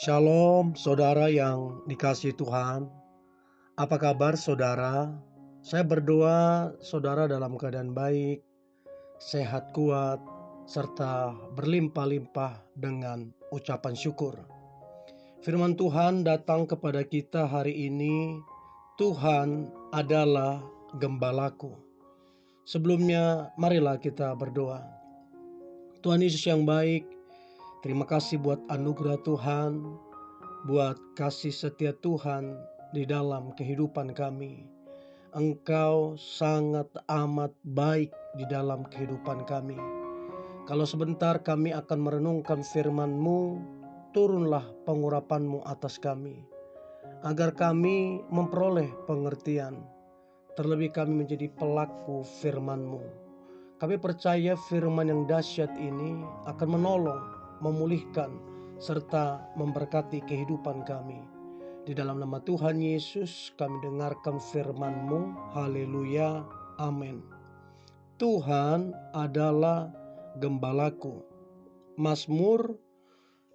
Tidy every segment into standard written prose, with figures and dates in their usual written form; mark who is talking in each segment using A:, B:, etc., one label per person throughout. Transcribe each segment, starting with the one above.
A: Shalom, saudara yang dikasihi Tuhan. Apa kabar, saudara? Saya berdoa saudara dalam keadaan baik, sehat kuat, serta berlimpah-limpah dengan ucapan syukur. Firman Tuhan datang kepada kita hari ini. Tuhan adalah gembalaku. Sebelumnya, marilah kita berdoa. Tuhan Yesus yang baik, terima kasih buat anugerah Tuhan, buat kasih setia Tuhan di dalam kehidupan kami. Engkau sangat amat baik di dalam kehidupan kami. Kalau sebentar kami akan merenungkan firman-Mu, turunlah pengurapan-Mu atas kami, agar kami memperoleh pengertian. Terlebih kami menjadi pelaku firman-Mu. Kami percaya firman yang dahsyat ini akan menolong, memulihkan, serta memberkati kehidupan kami. Di dalam nama Tuhan Yesus kami dengarkan firman-Mu. Haleluya. Amin. Tuhan adalah gembalaku. Mazmur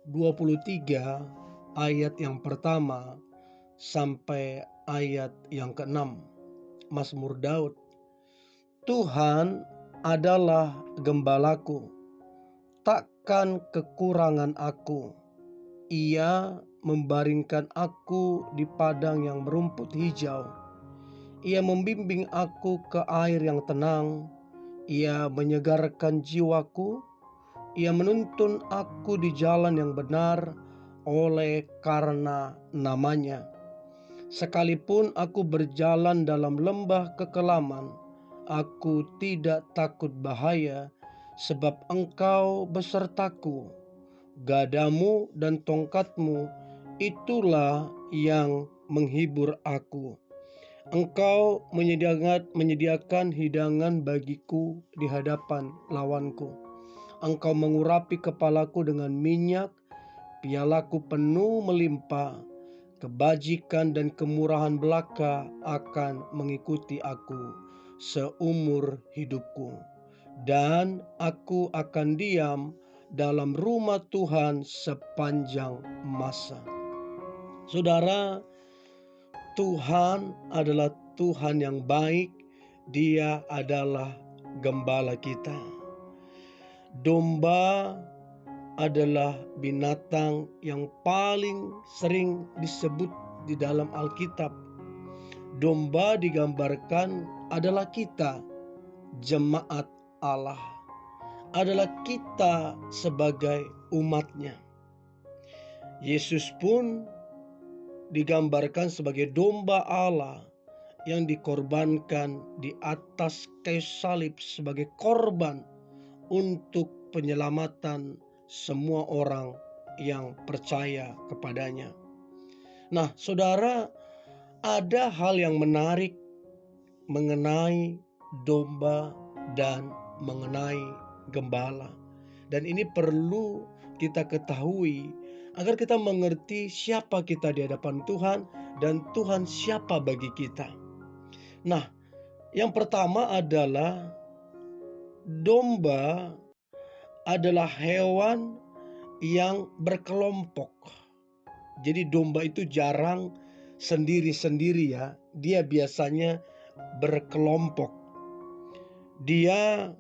A: 23 ayat yang pertama sampai ayat yang ke-6. Mazmur Daud. Tuhan adalah gembalaku, takkan kekurangan aku. Ia membaringkan aku di padang yang berumput hijau. Ia membimbing aku ke air yang tenang. Ia menyegarkan jiwaku. Ia menuntun aku di jalan yang benar oleh karena namanya. Sekalipun aku berjalan dalam lembah kekelaman, aku tidak takut bahaya, sebab Engkau besertaku. Gadamu dan tongkatmu, itulah yang menghibur aku. Engkau menyediakan hidangan bagiku di hadapan lawanku. Engkau mengurapi kepalaku dengan minyak, pialaku penuh melimpah. Kebajikan dan kemurahan belaka akan mengikuti aku seumur hidupku, dan aku akan diam dalam rumah Tuhan sepanjang masa. Saudara, Tuhan adalah Tuhan yang baik. Dia adalah gembala kita. Domba adalah binatang yang paling sering disebut di dalam Alkitab. Domba digambarkan adalah kita, jemaat Allah, adalah kita sebagai umatnya. Yesus pun digambarkan sebagai domba Allah yang dikorbankan di atas kayu salib sebagai korban untuk penyelamatan semua orang yang percaya kepadanya. Nah, saudara, ada hal yang menarik mengenai domba dan mengenai gembala. Dan ini perlu kita ketahui agar kita mengerti siapa kita di hadapan Tuhan dan Tuhan siapa bagi kita. Nah, yang pertama adalah domba adalah hewan yang berkelompok. Jadi domba itu jarang sendiri-sendiri ya. Dia biasanya berkelompok. Dia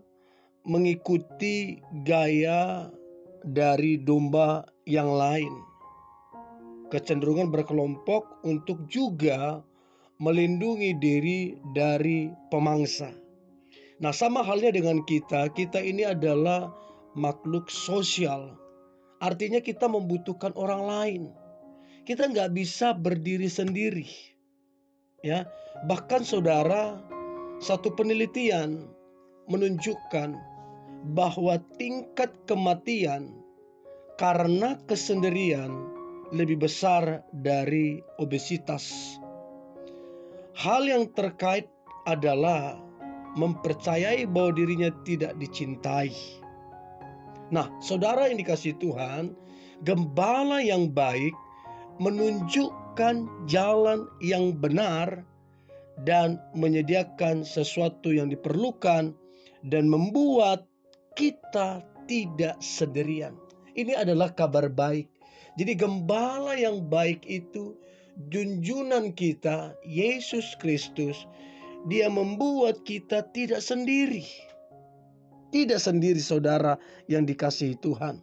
A: mengikuti gaya dari domba yang lain. Kecenderungan berkelompok untuk juga melindungi diri dari pemangsa. Nah, sama halnya dengan kita ini adalah makhluk sosial. Artinya kita membutuhkan orang lain. Kita nggak bisa berdiri sendiri. Ya, bahkan saudara, satu penelitian menunjukkan bahwa tingkat kematian karena kesendirian lebih besar dari obesitas. Hal yang terkait adalah mempercayai bahwa dirinya tidak dicintai. Nah, saudara yang dikasihi Tuhan, gembala yang baik menunjukkan jalan yang benar dan menyediakan sesuatu yang diperlukan dan membuat kita tidak sendirian. Ini adalah kabar baik. Jadi gembala yang baik itu junjungan kita, Yesus Kristus. Dia membuat kita tidak sendiri. Tidak sendiri saudara yang dikasihi Tuhan.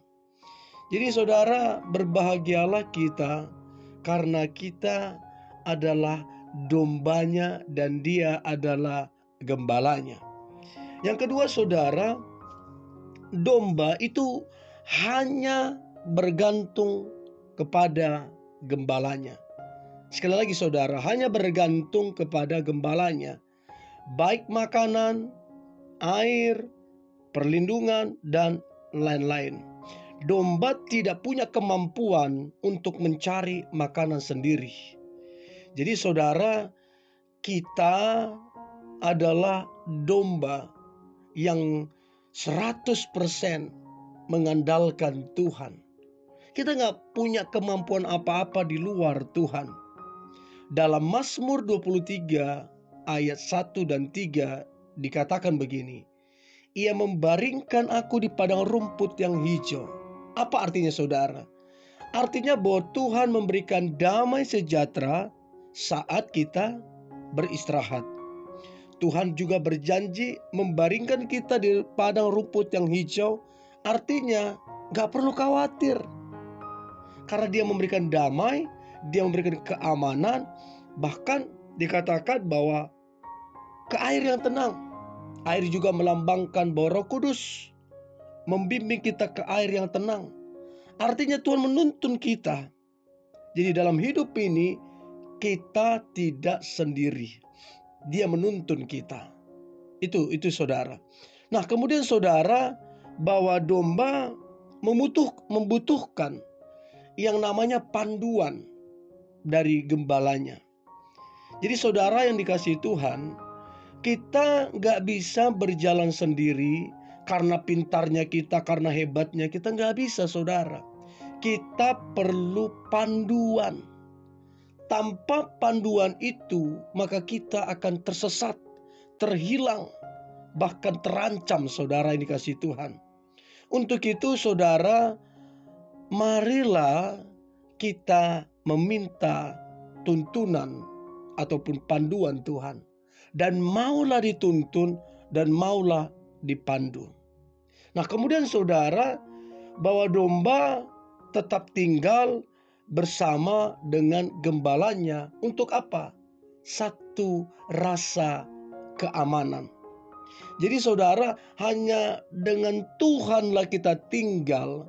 A: Jadi saudara, berbahagialah kita karena kita adalah dombanya dan dia adalah gembalanya. Yang kedua saudara, domba itu hanya bergantung kepada gembalanya. Sekali lagi saudara, hanya bergantung kepada gembalanya. Baik makanan, air, perlindungan, dan lain-lain. Domba tidak punya kemampuan untuk mencari makanan sendiri. Jadi saudara, kita adalah domba yang 100% mengandalkan Tuhan. Kita nggak punya kemampuan apa-apa di luar Tuhan. Dalam Mazmur 23 ayat 1 dan 3 dikatakan begini. Ia membaringkan aku di padang rumput yang hijau. Apa artinya saudara? Artinya bahwa Tuhan memberikan damai sejahtera saat kita beristirahat. Tuhan juga berjanji membaringkan kita di padang rumput yang hijau. Artinya gak perlu khawatir. Karena dia memberikan damai, dia memberikan keamanan. Bahkan dikatakan bahwa ke air yang tenang. Air juga melambangkan bahwa Roh Kudus membimbing kita ke air yang tenang. Artinya Tuhan menuntun kita. Jadi dalam hidup ini kita tidak sendiri. Dia menuntun kita. Itu saudara. Nah, kemudian saudara, bahwa domba membutuhkan yang namanya panduan dari gembalanya. Jadi saudara yang dikasihi Tuhan, kita gak bisa berjalan sendiri karena pintarnya kita, karena hebatnya kita, gak bisa saudara. Kita perlu panduan. Tanpa panduan itu, maka kita akan tersesat, terhilang, bahkan terancam saudara yang dikasihi Tuhan. Untuk itu saudara, marilah kita meminta tuntunan ataupun panduan Tuhan. Dan maulah dituntun dan maulah dipandu. Nah, kemudian saudara, bahwa domba tetap tinggal bersama dengan gembalanya. Untuk apa? Satu rasa keamanan. Jadi saudara, hanya dengan Tuhanlah kita tinggal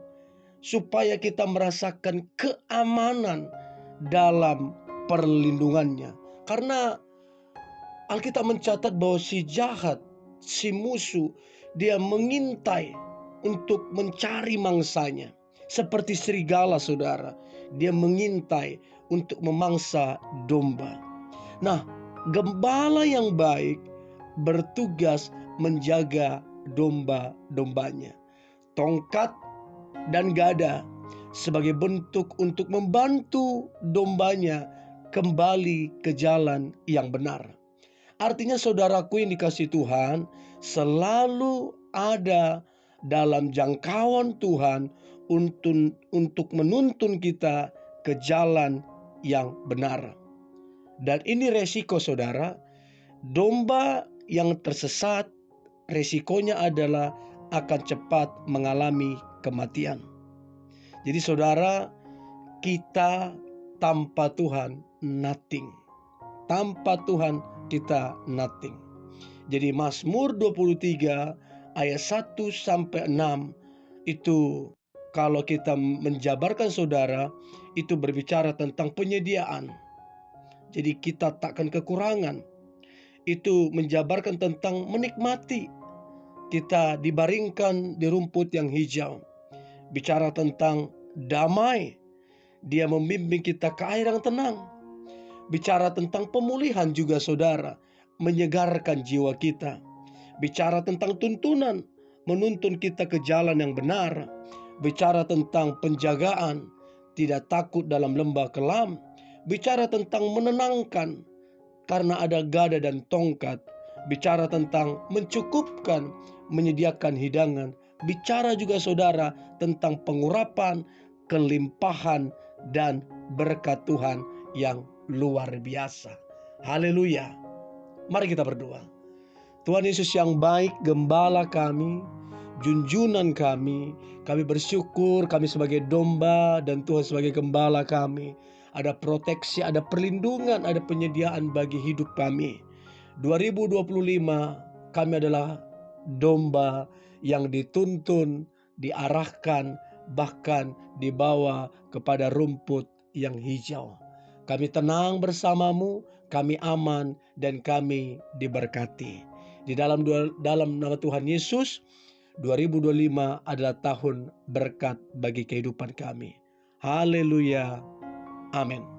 A: supaya kita merasakan keamanan dalam perlindungannya. Karena Alkitab mencatat bahwa si jahat, si musuh, dia mengintai untuk mencari mangsanya. Seperti serigala saudara, dia mengintai untuk memangsa domba. Nah, gembala yang baik bertugas menjaga domba-dombanya. Tongkat dan gada sebagai bentuk untuk membantu dombanya kembali ke jalan yang benar. Artinya saudaraku yang dikasihi Tuhan, selalu ada dalam jangkauan Tuhan untuk menuntun kita ke jalan yang benar. Dan ini resiko saudara, domba yang tersesat resikonya adalah akan cepat mengalami kematian. Jadi saudara, kita tanpa Tuhan nothing. Tanpa Tuhan kita nothing. Jadi Mazmur 23 ayat 1 sampai 6 itu kalau kita menjabarkan saudara, itu berbicara tentang penyediaan. Jadi kita takkan kekurangan. Itu menjabarkan tentang menikmati. Kita dibaringkan di rumput yang hijau. Bicara tentang damai. Dia membimbing kita ke air yang tenang. Bicara tentang pemulihan juga saudara, menyegarkan jiwa kita. Bicara tentang tuntunan, menuntun kita ke jalan yang benar. Bicara tentang penjagaan, tidak takut dalam lembah kelam. Bicara tentang menenangkan, karena ada gada dan tongkat. Bicara tentang mencukupkan, menyediakan hidangan. Bicara juga saudara tentang pengurapan, kelimpahan dan berkat Tuhan yang luar biasa. Haleluya. Mari kita berdoa. Tuhan Yesus yang baik, gembala kami, junjunan kami bersyukur kami sebagai domba dan Tuhan sebagai gembala kami. Ada proteksi, ada perlindungan, ada penyediaan bagi hidup kami. 2025 kami adalah domba yang dituntun, diarahkan, bahkan dibawa kepada rumput yang hijau. Kami tenang bersamamu, kami aman, dan kami diberkati. Di dalam nama Tuhan Yesus, 2025 adalah tahun berkat bagi kehidupan kami. Haleluya. Amin.